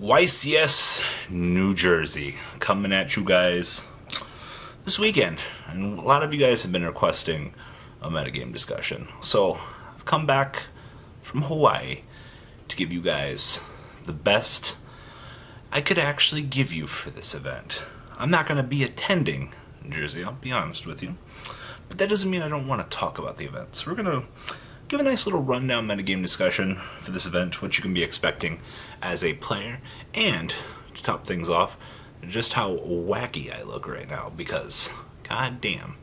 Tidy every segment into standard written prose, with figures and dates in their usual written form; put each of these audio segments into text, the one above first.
YCS New Jersey coming at you guys this weekend, and a lot of you guys have been requesting a metagame discussion, so I've come back from Hawaii to give you guys the best I could actually give you for this event. I'm not going to be attending Jersey, I'll be honest with you, but that doesn't mean I don't want to talk about the event. So we're going to give a nice little rundown metagame discussion for this event, what you can be expecting as a player, and to top things off, just how wacky I look right now, because god damn,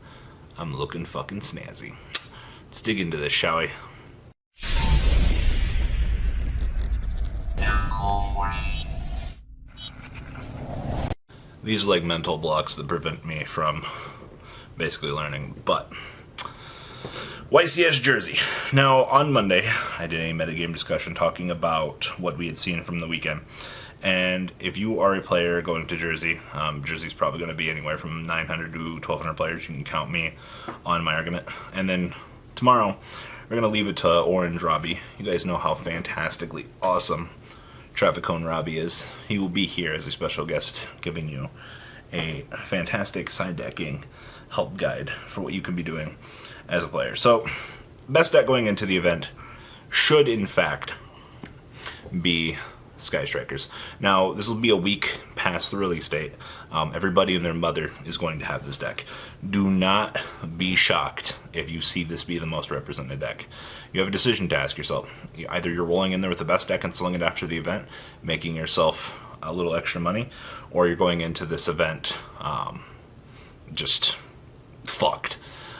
I'm looking fucking snazzy. Let's dig into this, shall we? These are like mental blocks that prevent me from basically learning, but YCS Jersey. Now, on Monday, I did a metagame discussion talking about what we had seen from the weekend. And if you are a player going to Jersey, Jersey's probably going to be anywhere from 900 to 1,200 players. You can count me on my argument. And then tomorrow, we're going to leave it to Orange Robbie. You guys know how fantastically awesome Traffic Cone Robbie is. He will be here as a special guest, giving you a fantastic side decking help guide for what you can be doing as a player. So, best deck going into the event should, in fact, be Sky Strikers. Now, this will be a week past the release date. Everybody and their mother is going to have this deck. Do not be shocked if you see this be the most represented deck. You have a decision to ask yourself. Either you're rolling in there with the best deck and selling it after the event, making yourself a little extra money, or you're going into this event just fucked,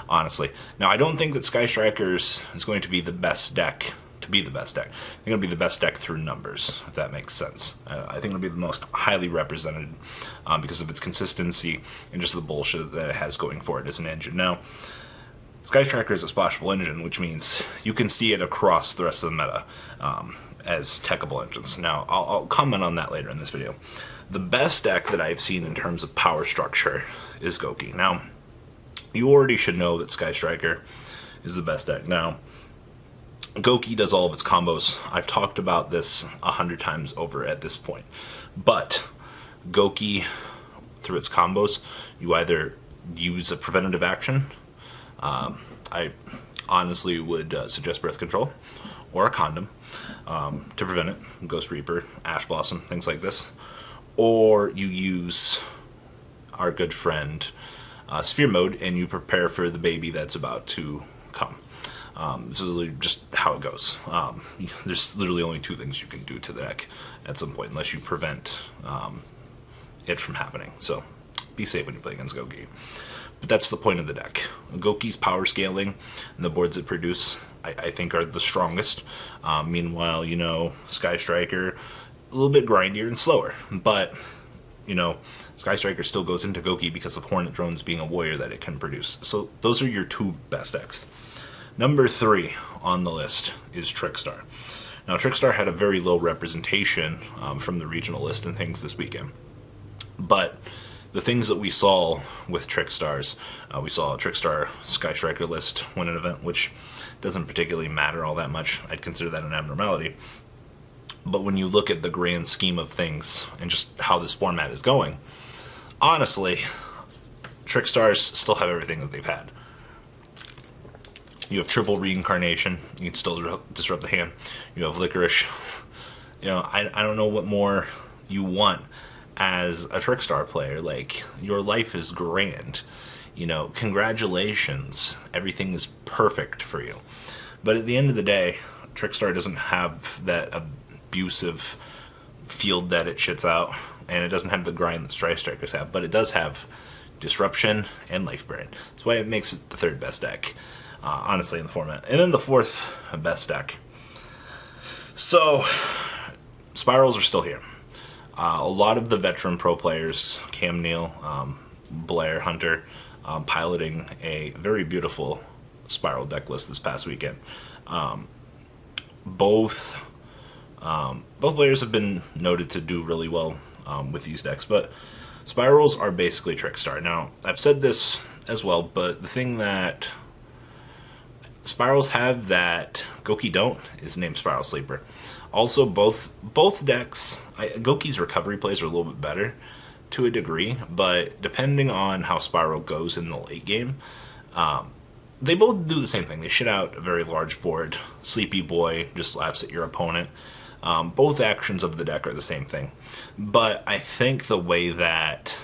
honestly. Now, I don't think that Sky Strikers is going to be the best deck to be the best deck. They're going to be the best deck through numbers, if that makes sense. I think it'll be the most highly represented because of its consistency and just the bullshit that it has going for it as an engine. Now, Sky Striker is a splashable engine, which means you can see it across the rest of the meta as techable engines. Now, I'll comment on that later in this video. The best deck that I've seen in terms of power structure is Gouki. Now, you already should know that Sky Striker is the best deck. Now, Gouki does all of its combos. I've talked about this 100 times over at this point. But Gouki, through its combos, you either use a preventative action. I honestly would suggest Birth Control or a Condom to prevent it. Ghost Reaper, Ash Blossom, things like this. Or you use our good friend Sphere Mode and you prepare for the baby that's about to come. It's literally just how it goes. There's literally only two things you can do to the deck at some point, unless you prevent it from happening. So be safe when you play against Gouki. But that's the point of the deck. Gouki's power scaling and the boards it produce, I think, are the strongest. Meanwhile, you know, Sky Striker, a little bit grindier and slower. But, you know, Sky Striker still goes into Gouki because of Hornet Drones being a warrior that it can produce. So those are your two best decks. Number 3 on the list is Trickstar. Now, Trickstar had a very low representation from the regional list and things this weekend. But the things that we saw with Trickstars, we saw a Trickstar Sky Striker list win an event, which doesn't particularly matter all that much. I'd consider that an abnormality. But when you look at the grand scheme of things and just how this format is going, honestly, Trickstars still have everything that they've had. You have triple reincarnation. You can still disrupt the hand. You have licorice. You know, I don't know what more you want as a Trickstar player. Like, your life is grand. You know, congratulations. Everything is perfect for you. But at the end of the day, Trickstar doesn't have that abusive field that it shits out, and it doesn't have the grind that Sky Strikers have. But it does have disruption and life burn. That's why it makes it the third best deck. Honestly, in the format. And then the fourth best deck. So, Spyrals are still here. A lot of the veteran pro players, Cam Neal, Blair Hunter, piloting a very beautiful Spyral deck list this past weekend. Both players have been noted to do really well with these decks, but Spyrals are basically Trickstar. Now, I've said this as well, but the thing that Spyrals have that Gouki don't is named Spiral Sleeper. Also, both decks, Gouki's recovery plays are a little bit better to a degree, but depending on how Spyral goes in the late game, they both do the same thing. They shit out a very large board. Sleepy Boy just laughs at your opponent. Both actions of the deck are the same thing. But I think the way that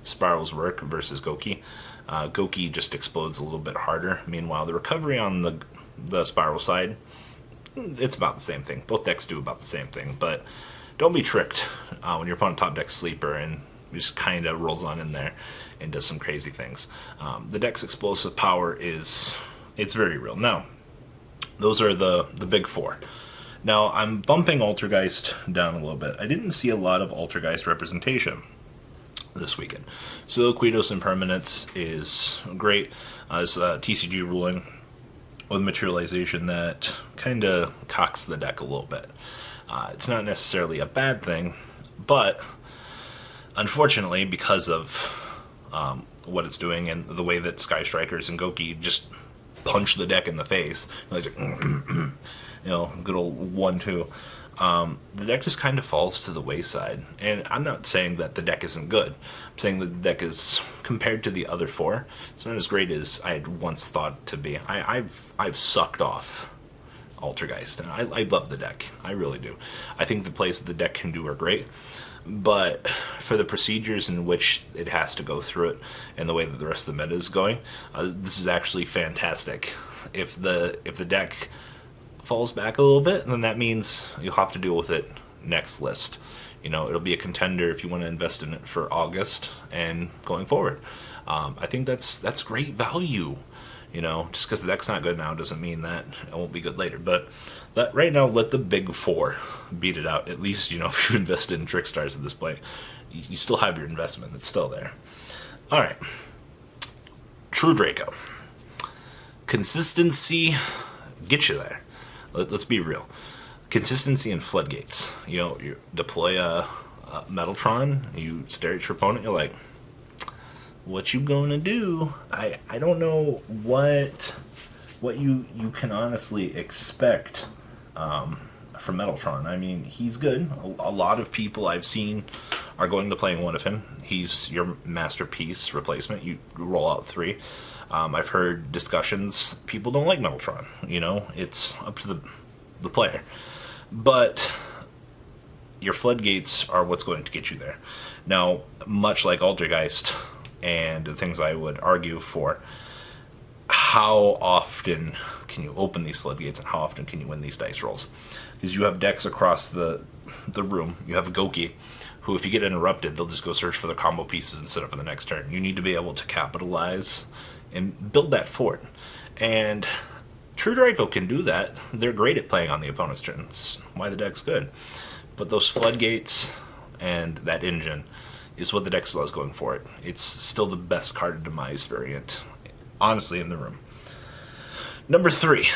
Spirals work versus Gouki, Gouki just explodes a little bit harder. Meanwhile, the recovery on the Spiral side, it's about the same thing. Both decks do about the same thing. But don't be tricked when your opponent top decks Sleeper and just kind of rolls on in there and does some crazy things. The deck's explosive power it's very real. Now, those are the big four. Now, I'm bumping Altergeist down a little bit. I didn't see a lot of Altergeist representation this weekend. Siliquidos Impermanence is great. It's a TCG ruling with materialization that kind of cocks the deck a little bit. It's not necessarily a bad thing, but unfortunately, because of what it's doing and the way that Sky Strikers and Gouki just punch the deck in the face, like, good old 1-2, the deck just kind of falls to the wayside. And I'm not saying that the deck isn't good. I'm saying that the deck is, compared to the other four, it's not as great as I had once thought it to be. I've sucked off Altergeist, and I love the deck. I really do. I think the plays that the deck can do are great, but for the procedures in which it has to go through it and the way that the rest of the meta is going, this is actually fantastic. If the deck falls back a little bit, then that means you'll have to deal with it next list. It'll be a contender if you want to invest in it for August and going forward. I think that's great value. Just because the deck's not good now doesn't mean that it won't be good later. But right now, let the big four beat it out. At least, if you invested in Trickstars at this point, you still have your investment. It's still there. All right. True Draco. Consistency gets you there. Let's be real. Consistency and floodgates. You deploy a Metaltron, you stare at your opponent, you're like, what you gonna do? I don't know what you can honestly expect from Metaltron. I mean, he's good. A lot of people I've seen are going to playing one of him. He's your masterpiece replacement. You roll out 3. I've heard discussions. People don't like Metaltron. It's up to the player. But your floodgates are what's going to get you there. Now, much like Altergeist and the things I would argue for, how often can you open these floodgates and how often can you win these dice rolls? Because you have decks across the room. You have a Gouki, who if you get interrupted, they'll just go search for the combo pieces and set up for the next turn. You need to be able to capitalize and build that fort. And True Draco can do that. They're great at playing on the opponent's turn. That's why the deck's good. But those floodgates and that engine is what the deck still is going for it. It's still the best card demise variant, honestly, in the room. Number 3,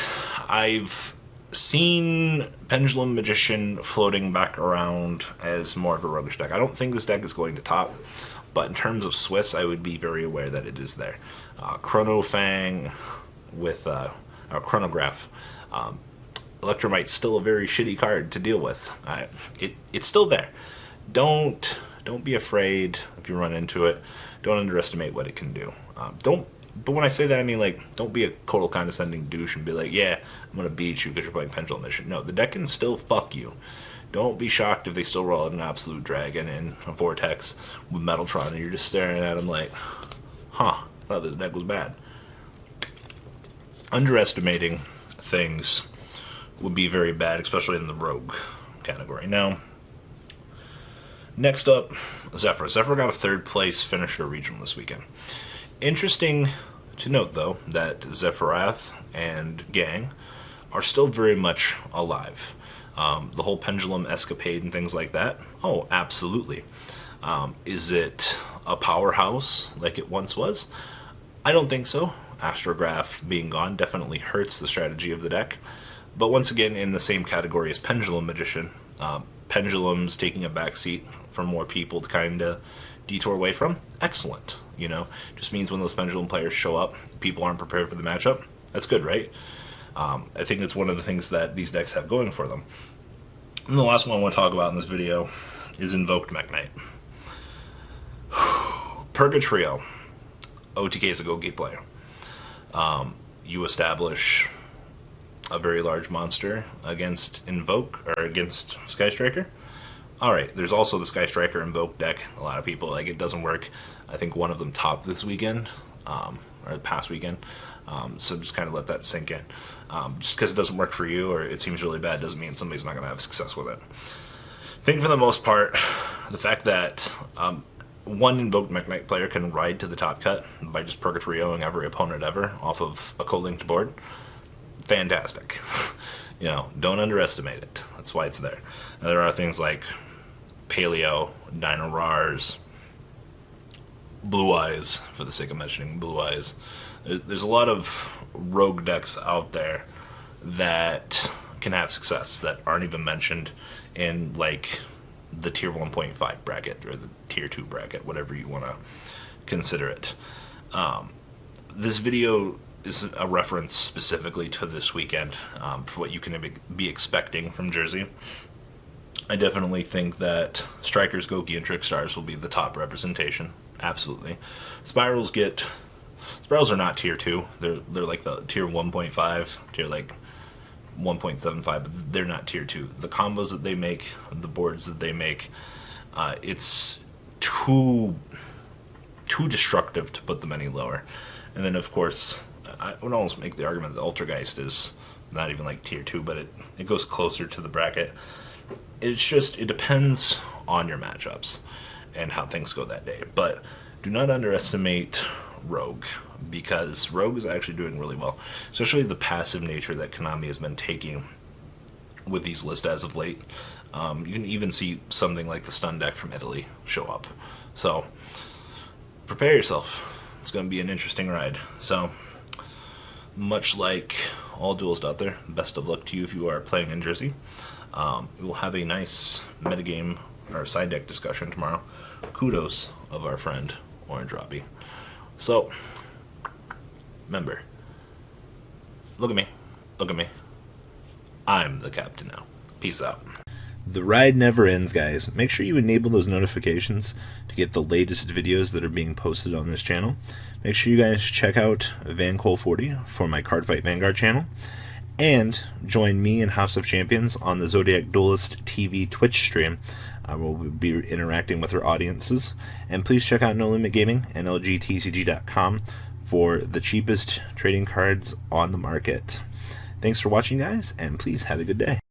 I've seen Pendulum Magician floating back around as more of a roguish deck. I don't think this deck is going to top, but in terms of Swiss, I would be very aware that it is there. Chrono Fang with Chronograph. Electromite's still a very shitty card to deal with. It's still there. Don't be afraid if you run into it. Don't underestimate what it can do. But when I say that, I mean, don't be a total condescending douche and be like, yeah, I'm going to beat you because you're playing Pendulum Mission. No, the deck can still fuck you. Don't be shocked if they still roll out an Absolute Dragon and a Vortex with Metaltron and you're just staring at them like, I thought this deck was bad. Underestimating things would be very bad, especially in the rogue category. Now, next up, Zefras. Zefras got a 3rd place finisher regional this weekend. Interesting to note, though, that Zefarath and gang are still very much alive. The whole Pendulum escapade and things like that, oh, absolutely. Is it a powerhouse like it once was? I don't think so. Astrograph being gone definitely hurts the strategy of the deck. But once again, in the same category as Pendulum Magician, Pendulum's taking a backseat for more people to kind of detour away from. Excellent. Just means when those Pendulum players show up, people aren't prepared for the matchup. That's good, right? I think that's one of the things that these decks have going for them. And the last one I want to talk about in this video is Invoked Mekk-Knight. Purgatrio, OTK is a Gouki player. You establish a very large monster against Invoke, or against Sky Striker. Alright, there's also the Sky Striker Invoke deck. A lot of people, like, it doesn't work. I think one of them topped this weekend, or the past weekend. So just kind of let that sink in. Just because it doesn't work for you, or it seems really bad, doesn't mean somebody's not going to have success with it. I think for the most part, the fact that one Invoked Mekk-Knight player can ride to the top cut by just Purgatrioing every opponent ever off of a co-linked board, fantastic. You know, don't underestimate it. That's why it's there. Now, there are things like Paleo, Dino Rars, Blue Eyes, for the sake of mentioning Blue Eyes. There's a lot of rogue decks out there that can have success that aren't even mentioned in, like, the tier 1.5 bracket or the tier 2 bracket, whatever you want to consider it. This video is a reference specifically to this weekend for what you can be expecting from Jersey. I definitely think that Strikers, Gouki, and Trickstars will be the top representation. Absolutely. Spyrals are not tier 2. They're like the tier 1.5, tier like 1.75, but they're not tier 2. The combos that they make, the boards that they make, it's too destructive to put them any lower. And then, of course, I would almost make the argument that Altergeist is not even like tier 2, but it goes closer to the bracket. It's just, it depends on your matchups and how things go that day. But do not underestimate Rogue, because Rogue is actually doing really well, especially the passive nature that Konami has been taking with these lists as of late. You can even see something like the stun deck from Italy show up. So prepare yourself. It's going to be an interesting ride. So much like all duelists out there, best of luck to you if you are playing in Jersey. We will have a nice metagame or side deck discussion tomorrow. Kudos of our friend Orange Robbie. So, remember, look at me, look at me. I'm the captain now. Peace out. The ride never ends, guys. Make sure you enable those notifications to get the latest videos that are being posted on this channel. Make sure you guys check out VanCole40 for my Cardfight Vanguard channel. And join me and House of Champions on the Zodiac Duelist TV Twitch stream. We'll be interacting with our audiences. And please check out No Limit Gaming and LGTCG.com for the cheapest trading cards on the market. Thanks for watching, guys, and please have a good day.